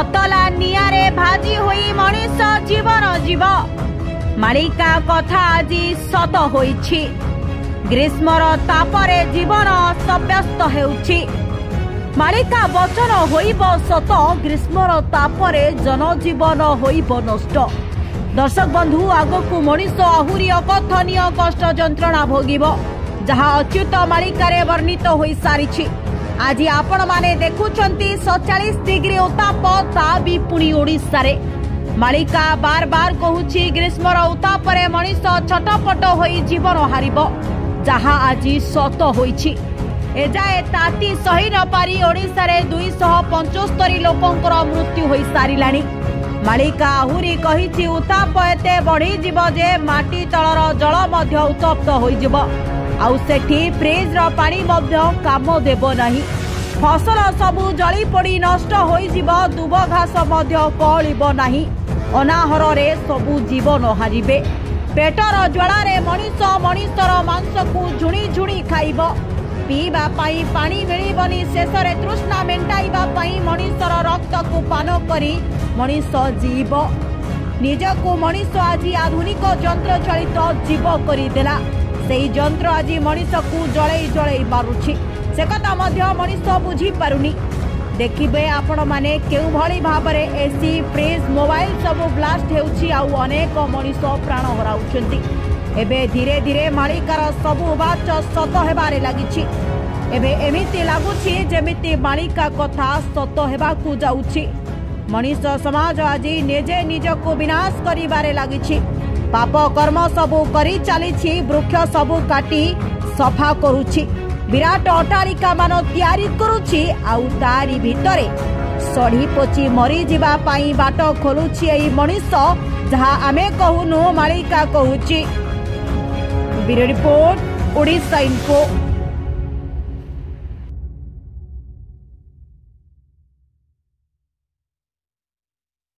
ततला निआरे भाजी होई मनीष जीवन जीव मालिका कथा आज सत होईछि। ग्रीष्मर तापरे जीवन अस्तव्यस्त हेउछि। मालिका वचन होइब सत ग्रीष्मर तापरे जनजीवन होइब नष्ट। दर्शक बंधु आगकू मनीष आहुरी अकथनीय कष्ट जंत्रणा भोगिब जहा अच्युत मालिकारे वर्णित होई सारिछि। आज आपण माने देखुछंती 47 डिग्री उताप ता भी पुणी ओडिशा रे। मालिका बार बार कहूछि ग्रीष्मर उतापरे मनीष छटपट होई जीवन हारिबो जहा आज सत होईछि। एजाए ताती सही न पारी ओडिशा रे 275 लोकंकर मृत्यु होई सारिलानी। मालिका आहुरी कहिछि उताप एते बढ़ी जीव जे माटी तळर जल मध्य उत्तप्त होई जीव आउ सेठी फ्रिज रो पानी मध्य काम देबो नाही। फसल सबु जली पड़ी नष्ट होई जीव दुब घास मध्य कळिबो नाही। अनाहर रे सबु जीवन हारिबे। पेटर ज्वाला रे मनीषर मांस को झुणी झुणी खाइबो। पीवा पाई पानी मिलिबनी। शेष रे तृष्णा मेंटाइबा पाई मनीषर रक्त को पान करी मनीष जीव। निजको मनीष आज आधुनिक यंत्र चलित जीव करिदेला। सेही यंत्र आज मनीष को जळै जळै मारुछि। से कथा मध्य मनीष बुझी पारुनी। देखिबे आपण माने केउ भली भाबरे एसी फ्रिज मोबाइल सब ब्लास्ट हेउछि आउ अनेक मनीष प्राण हराउछंती। एबे धीरे धीरे मालिकार सबु बाच सत हेबारे लागिछि। एबे एमिति लागुछि जेमिति मालिका कथा सत हेबाकू जाउछि। मनीष समाज आज निजे निजको विनाश करिबारे लागिछि। पाप कर्म सबु करी चलीछि। वृक्ष सबु काटी सफा करुछि। विराट अट्टालिका मान तैयारी करुछि आउ तारी भितरे सढ़ी पोची मरी जिबा पाई बाट खोलुछि एई मनीष जहा आमे कहूनु मालिका कहूछि। Bureau report Odisha info.